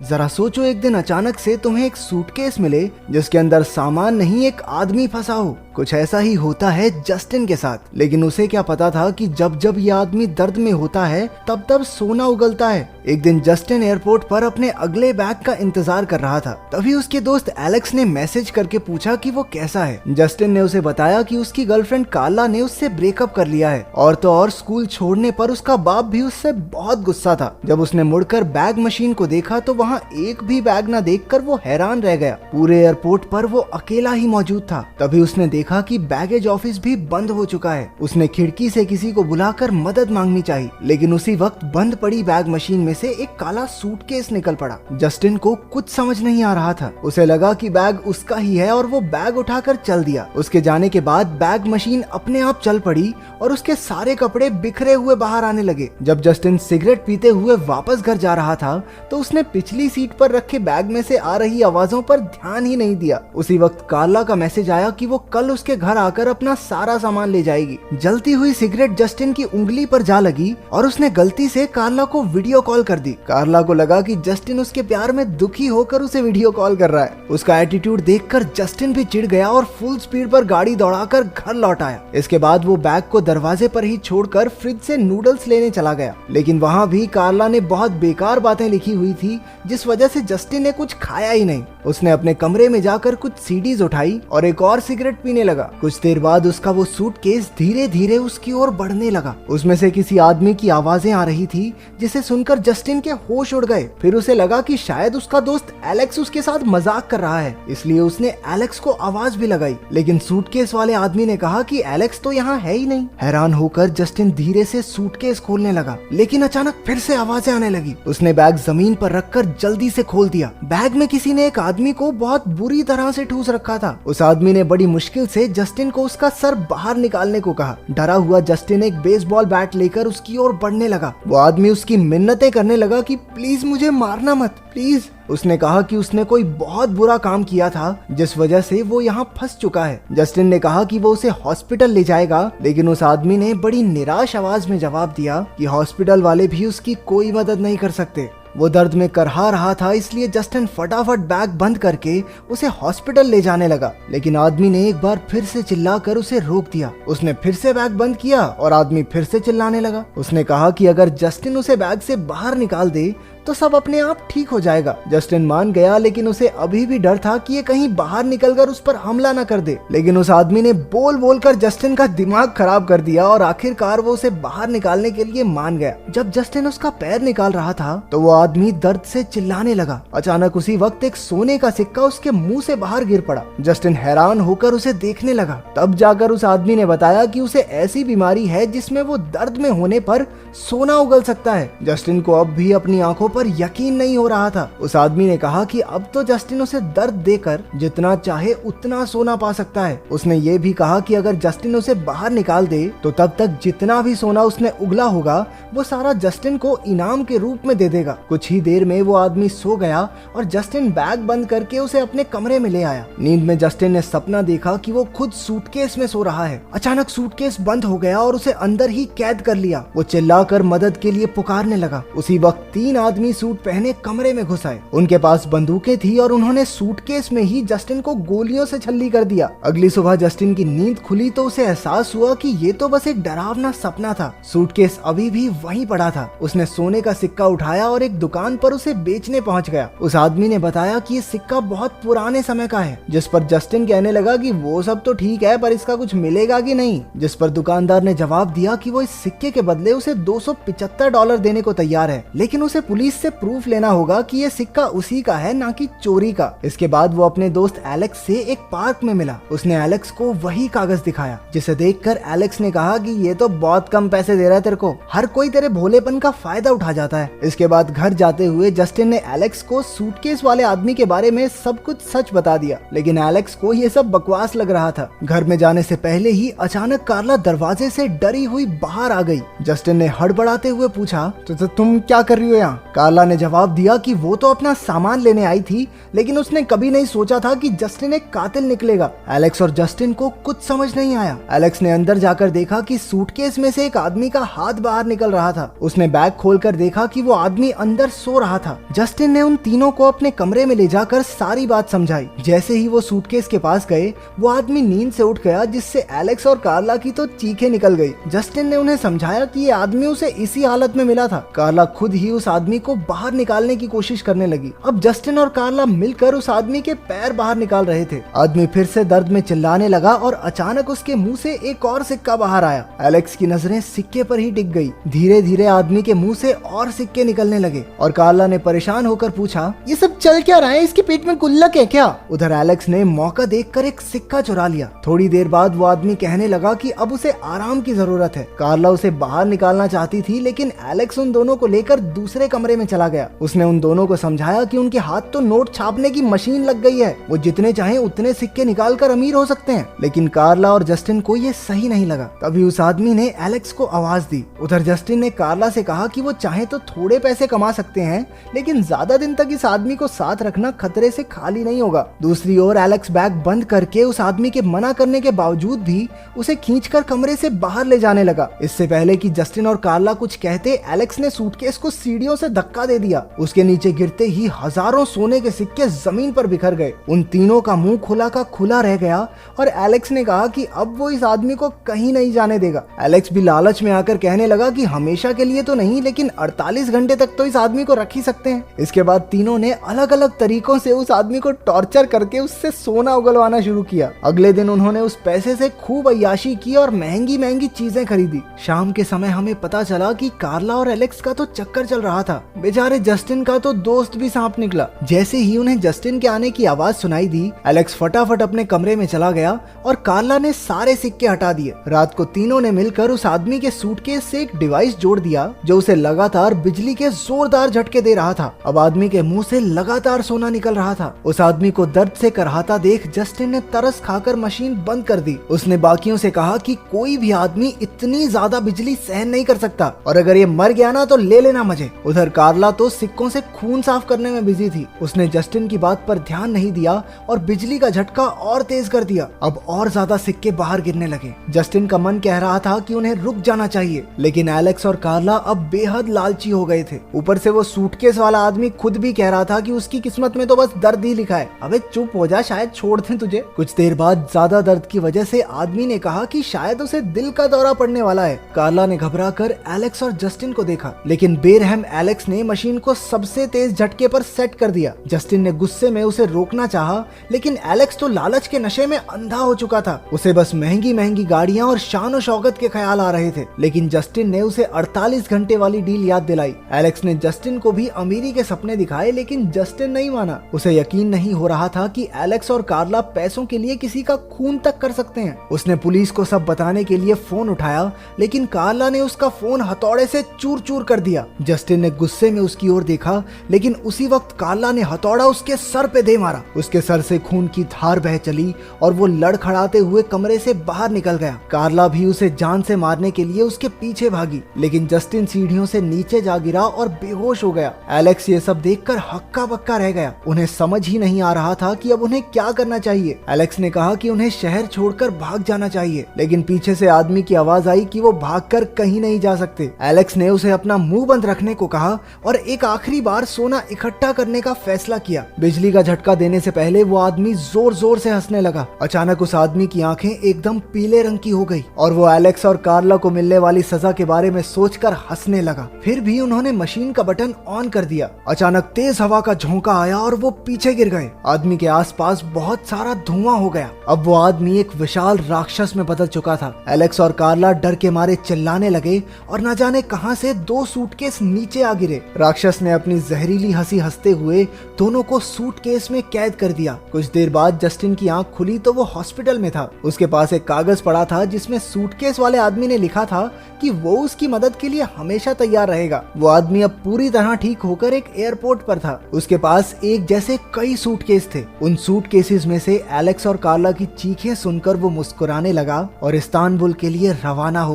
जरा सोचो, एक दिन अचानक से तुम्हें एक सूटकेस मिले जिसके अंदर सामान नहीं, एक आदमी फंसा हो। कुछ ऐसा ही होता है जस्टिन के साथ, लेकिन उसे क्या पता था कि जब जब ये आदमी दर्द में होता है तब तब सोना उगलता है। एक दिन जस्टिन एयरपोर्ट पर अपने अगले बैग का इंतजार कर रहा था। तभी उसके दोस्त एलेक्स ने मैसेज करके पूछा कि वो कैसा है। जस्टिन ने उसे बताया कि उसकी गर्लफ्रेंड कार्ला ने उससे ब्रेकअप कर लिया है, और तो और स्कूल छोड़ने पर उसका बाप भी उससे बहुत गुस्सा था। जब उसने मुड़कर बैग मशीन को देखा तो वहाँ एक भी बैग न देखकर वो हैरान रह गया। पूरे एयरपोर्ट पर वो अकेला ही मौजूद था। तभी उसने देखा कि बैगेज ऑफिस भी बंद हो चुका है। उसने खिड़की से किसी को बुलाकर मदद मांगनी चाहिए, लेकिन उसी वक्त बंद पड़ी बैग मशीन में से एक काला सूटकेस निकल पड़ा। जस्टिन को कुछ समझ नहीं आ रहा था। उसे लगा कि बैग उसका ही है और वो बैग उठाकर चल दिया। उसके जाने के बाद बैग मशीन अपने आप चल पड़ी और उसके सारे कपड़े बिखरे हुए बाहर आने लगे। जब जस्टिन सिगरेट पीते हुए वापस घर जा रहा था तो उसने पिछली सीट पर रखे बैग में से आ रही आवाजों पर ध्यान ही नहीं दिया। उसी वक्त कार्ला का मैसेज आया कि वो कल उसके घर आकर अपना सारा सामान ले जाएगी। जलती हुई सिगरेट जस्टिन की उंगली पर जा लगी और उसने गलती से कार्ला को वीडियो कॉल कर दी। कार्ला को लगा कि जस्टिन उसके प्यार में दुखी होकर उसे वीडियो कॉल कर रहा है। उसका एटीट्यूड देखकर जस्टिन भी चिढ़ गया और फुल स्पीड पर गाड़ी दौड़ाकर घर लौट आया। इसके बाद वो बैग को दरवाजे पर ही छोड़कर फ्रिज से नूडल्स लेने चला गया, लेकिन वहाँ भी कार्ला ने बहुत बेकार बातें लिखी हुई थी, जिस वजह से जस्टिन ने कुछ खाया ही नहीं। उसने अपने कमरे में जाकर कुछ सीडीज उठाई और एक और सिगरेट पीने लगा। कुछ देर बाद उसका वो सूटकेस धीरे धीरे उसकी ओर बढ़ने लगा। उसमें से किसी आदमी की आवाजें आ रही थी, जिसे सुनकर जस्टिन के होश उड़ गए। फिर उसे लगा कि शायद उसका दोस्त एलेक्स उसके साथ मजाक कर रहा है, इसलिए उसने एलेक्स को आवाज भी लगाई, लेकिन सूटकेस वाले आदमी ने कहा कि एलेक्स तो यहाँ है ही नहीं। हैरान होकर जस्टिन धीरे से सूटकेस खोलने लगा, लेकिन अचानक फिर से आवाजें आने लगी। उसने बैग जमीन पर रखकर जल्दी से खोल दिया। बैग में किसी ने एक आदमी को बहुत बुरी तरह से ठूस रखा था। उस आदमी ने बड़ी मुश्किल से जस्टिन को उसका सर बाहर निकालने को कहा। डरा हुआ जस्टिन एक बेसबॉल बैट लेकर उसकी ओर बढ़ने लगा। वो आदमी उसकी मिन्नतें करने लगा कि प्लीज मुझे मारना मत, प्लीज। उसने कहा कि उसने कोई बहुत बुरा काम किया था, जिस वजह से वो यहाँ फंस चुका है। जस्टिन ने कहा कि वो उसे हॉस्पिटल ले जाएगा, लेकिन उस आदमी ने बड़ी निराश आवाज में जवाब दिया कि हॉस्पिटल वाले भी उसकी कोई मदद नहीं कर सकते। वो दर्द में करहा रहा था, इसलिए जस्टिन फटाफट बैग बंद करके उसे हॉस्पिटल ले जाने लगा, लेकिन आदमी ने एक बार फिर से चिल्लाकर उसे रोक दिया। उसने फिर से बैग बंद किया और आदमी फिर से चिल्लाने लगा। उसने कहा कि अगर जस्टिन उसे बैग से बाहर निकाल दे तो सब अपने आप ठीक हो जाएगा। जस्टिन मान गया, लेकिन उसे अभी भी डर था कि ये कहीं बाहर निकलकर उस पर हमला न कर दे। लेकिन उस आदमी ने बोल बोल कर जस्टिन का दिमाग खराब कर दिया और आखिरकार वो उसे बाहर निकालने के लिए मान गया। जब जस्टिन उसका पैर निकाल रहा था तो वो आदमी दर्द से चिल्लाने लगा। अचानक उसी वक्त एक सोने का सिक्का उसके मुंह से बाहर गिर पड़ा। जस्टिन हैरान होकर उसे देखने लगा। तब जाकर उस आदमी ने बताया कि उसे ऐसी बीमारी है जिसमें वो दर्द में होने पर सोना उगल सकता है। जस्टिन को अब भी अपनी आंखों पर यकीन नहीं हो रहा था। उस आदमी ने कहा कि अब तो जस्टिन उसे दर्द देकर जितना चाहे उतना सोना पा सकता है। उसने ये भी कहा कि अगर जस्टिन उसे बाहर निकाल दे तो तब तक जितना भी सोना उसने उगला होगा वो सारा जस्टिन को इनाम के रूप में दे देगा। कुछ ही देर में वो आदमी सो गया और जस्टिन बैग बंद करके उसे अपने कमरे में ले आया। नींद में जस्टिन ने सपना देखा कि वो खुद सूटकेस में सो रहा है। अचानक सूटकेस बंद हो गया और उसे अंदर ही कैद कर लिया। वो चिल्लाकर मदद के लिए पुकारने लगा। उसी वक्त 3 आदमी सूट पहने कमरे में घुस आए। उनके पास बंदूकें थी और उन्होंने सूटकेस में ही जस्टिन को गोलियों से छल्ली कर दिया। अगली सुबह जस्टिन की नींद खुली तो उसे एहसास हुआ कि ये तो बस एक डरावना सपना था। सूटकेस अभी भी वहीं पड़ा था। उसने सोने का सिक्का उठाया और एक दुकान पर उसे बेचने पहुंच गया। उस आदमी ने बताया कि ये सिक्का बहुत पुराने समय का है, जिस पर जस्टिन कहने लगा कि वो सब तो ठीक है, पर इसका कुछ मिलेगा कि नहीं। जिस पर दुकानदार ने जवाब दिया कि वो इस सिक्के के बदले उसे $275 देने को तैयार है, लेकिन उसे पुलिस से प्रूफ लेना होगा कि ये सिक्का उसी का है, ना कि चोरी का। इसके बाद वो अपने दोस्त एलेक्स से एक पार्क में मिला। उसने एलेक्स को वही कागज दिखाया, जिसे देखकर एलेक्स ने कहा कि ये तो बहुत कम पैसे दे रहा है तेरे को, हर कोई तेरे भोलेपन का फायदा उठा जाता है। इसके बाद घर जाते हुए जस्टिन ने एलेक्स को सूटकेस वाले आदमी के बारे में सब कुछ सच बता दिया, लेकिन एलेक्स को ये सब बकवास लग रहा था। घर में जाने से पहले ही अचानक कार्ला दरवाजे से डरी हुई बाहर आ गई। जस्टिन ने हड़बड़ाते हुए पूछा, तो तुम क्या कर रही हो यहाँ? कार्ला ने जवाब दिया कि वो तो अपना सामान लेने आई थी, लेकिन उसने कभी नहीं सोचा था कि जस्टिन एक कातिल निकलेगा। एलेक्स और जस्टिन को कुछ समझ नहीं आया। एलेक्स ने अंदर जाकर देखा कि सूटकेस में से एक आदमी का हाथ बाहर निकल रहा था। उसने बैग खोलकर देखा कि वो आदमी अंदर सो रहा था। जस्टिन ने उन तीनों को अपने कमरे में ले जाकर सारी बात समझाई। जैसे ही वो सूटकेस के पास गए, वो आदमी नींद से उठ गया, जिससे एलेक्स और कार्ला की तो चीखें निकल गई। जस्टिन ने उन्हें समझाया कि ये आदमी उसे इसी हालत में मिला था। कार्ला खुद ही उस आदमी को बाहर निकालने की कोशिश करने लगी। अब जस्टिन और कार्ला मिलकर उस आदमी के पैर बाहर निकाल रहे थे। आदमी फिर से दर्द में चिल्लाने लगा और अचानक उसके मुंह से एक और सिक्का बाहर आया। एलेक्स की नजरें सिक्के पर ही टिक गई। धीरे धीरे आदमी के मुंह से और सिक्के निकलने लगे और कार्ला ने परेशान होकर पूछा, ये सब चल क्या रहा है? इसके पेट में गुल्लक है क्या? उधर एलेक्स ने मौका देखकर एक सिक्का चुरा लिया। थोड़ी देर बाद वो आदमी कहने लगा कि अब उसे आराम की जरूरत है। कार्ला उसे बाहर निकालना चाहती थी, लेकिन एलेक्स उन दोनों को लेकर दूसरे कमरे में चला गया। उसने उन दोनों को समझाया कि उनके हाथ तो नोट छापने की मशीन लग गई है, वो जितने चाहें उतने सिक्के निकालकर अमीर हो सकते हैं। लेकिन कार्ला और जस्टिन को ये सही नहीं लगा। तभी उस आदमी ने एलेक्स को आवाज दी। उधर जस्टिन ने कार्ला से कहा कि वो चाहे तो थोड़े पैसे कमा सकते हैं, लेकिन ज्यादा दिन तक इस आदमी को साथ रखना खतरे से खाली नहीं होगा। दूसरी ओर एलेक्स बैग बंद करके उस आदमी के मना करने के बावजूद भी उसे खींचकर कमरे से बाहर ले जाने लगा। इससे पहले कि जस्टिन और कार्ला कुछ कहते, एलेक्स ने सूटकेस को सीढ़ियों से धक्का दे दिया। उसके नीचे गिरते ही हजारों सोने के सिक्के जमीन पर बिखर गए। उन तीनों का मुंह खुला का खुला रह गया और एलेक्स ने कहा कि अब वो इस आदमी को कहीं नहीं जाने देगा। एलेक्स भी लालच में आकर कहने लगा कि हमेशा के लिए तो नहीं, लेकिन 48 घंटे तक तो इस आदमी को रख ही सकते हैं। इसके बाद तीनों ने अलग अलग तरीकों से उस आदमी को टॉर्चर करके उससे सोना उगलवाना शुरू किया। अगले दिन उन्होंने उस पैसे से खूब अय्याशी की और महंगी महंगी चीजें खरीदी। शाम के समय हमें पता चला कि कार्ला और एलेक्स का तो चक्कर चल रहा था। बेचारे जस्टिन का तो दोस्त भी सांप निकला। जैसे ही उन्हें जस्टिन के आने की आवाज सुनाई दी, एलेक्स फटाफट अपने कमरे में चला गया और कार्ला ने सारे सिक्के हटा दिए। रात को तीनों ने मिलकर उस आदमी के सूटकेस से एक डिवाइस जोड़ दिया जो उसे लगातार बिजली के जोरदार झटके दे रहा था। अब आदमी के मुंह से लगातार सोना निकल रहा था। उस आदमी को दर्द से करहाता देख जस्टिन ने तरस खाकर मशीन बंद कर दी। उसने बाकियों से कहा कि कोई भी आदमी इतनी ज्यादा बिजली सहन नहीं कर सकता और अगर ये मर गया ना तो ले लेना मजे। उधर कार्ला तो सिक्कों से खून साफ करने में बिजी थी। उसने जस्टिन की बात पर ध्यान नहीं दिया और बिजली का झटका और तेज कर दिया। अब और ज्यादा सिक्के बाहर गिरने लगे। जस्टिन का मन कह रहा था कि उन्हें रुक जाना चाहिए, लेकिन एलेक्स और कार्ला अब बेहद लालची हो गए थे। ऊपर से वो सूटकेस वाला आदमी खुद भी कह रहा था कि उसकी किस्मत में तो बस दर्द ही लिखा है। अबे चुप हो जा, शायद छोड़ दें तुझे। कुछ देर बाद ज्यादा दर्द की वजह से आदमी ने कहा कि शायद उसे दिल का दौरा पड़ने वाला है। कार्ला ने घबराकर एलेक्स और जस्टिन को देखा, लेकिन बेरहम एलेक्स ने मशीन को सबसे तेज झटके पर सेट कर दिया। जस्टिन ने गुस्से में उसे रोकना चाहा, लेकिन एलेक्स तो लालच के नशे में अंधा हो चुका था। उसे बस महंगी महंगी गाड़ियां और शान और शौकत के ख्याल आ रहे थे। लेकिन जस्टिन ने उसे 48 घंटे वाली डील याद दिलाई। एलेक्स ने जस्टिन को भी अमीरी के सपने दिखाए, लेकिन जस्टिन नहीं माना। उसे यकीन नहीं हो रहा था कि एलेक्स और कार्ला पैसों के लिए किसी का खून तक कर सकते हैं। उसने पुलिस को सब बताने के लिए फोन उठाया, लेकिन कार्ला ने उसका फोन हथौड़े से चूर चूर कर दिया। जस्टिन ने गुस्से में उसकी ओर देखा, लेकिन उसी वक्त कार्ला ने हथौड़ा उसके सर पे दे मारा। उसके सर से खून की धार बह चली और वो लड़खड़ाते हुए कमरे से बाहर निकल गया। कार्ला भी उसे जान से मारने के लिए उसके पीछे भागी, लेकिन जस्टिन सीढ़ियों से नीचे जा गिरा और बेहोश हो गया। एलेक्स ये सब देखकर हक्का बक्का रह गया। उन्हें समझ ही नहीं आ रहा था कि अब उन्हें क्या करना चाहिए। एलेक्स ने कहा कि उन्हें शहर छोड़कर भाग जाना चाहिए, लेकिन पीछे से आदमी की आवाज आई कि वो भागकर कहीं नहीं जा सकते। एलेक्स ने उसे अपना मुंह बंद रखने को कहा और एक आखिरी बार सोना इकट्ठा करने का फैसला किया। बिजली का झटका देने से पहले वो आदमी जोर जोर से हंसने लगा। अचानक उस आदमी की आंखें एकदम पीले रंग की हो गई और वो एलेक्स और कार्ला को मिलने वाली सजा के बारे में सोचकर हंसने लगा। फिर भी उन्होंने मशीन का बटन ऑन कर दिया। अचानक तेज हवा का झोंका आया और वो पीछे गिर गए। आदमी के आसपास बहुत सारा धुआं हो गया। अब वो आदमी एक विशाल राक्षस में बदल चुका था। एलेक्स और कार्ला डर के मारे चिल्लाने लगे और न जाने कहां से 2 सूटकेस नीचे आ गिरे। राक्षस ने अपनी जहरीली हंसी हंसते हुए दोनों को सूटकेस में कैद कर दिया। कुछ देर बाद जस्टिन की आंख खुली तो वो हॉस्पिटल में था। उसके पास एक कागज पड़ा था जिसमें सूटकेस वाले आदमी ने लिखा था कि वो उसकी मदद के लिए हमेशा तैयार रहेगा। वो आदमी अब पूरी तरह ठीक होकर एक एयरपोर्ट पर था। उसके पास एक जैसे कई सूटकेस थे। उन सूटकेसेस में से एलेक्स और कार्ला की चीखें सुनकर वो मुस्कुराने लगा और इस्तांबुल के लिए रवाना हो गया।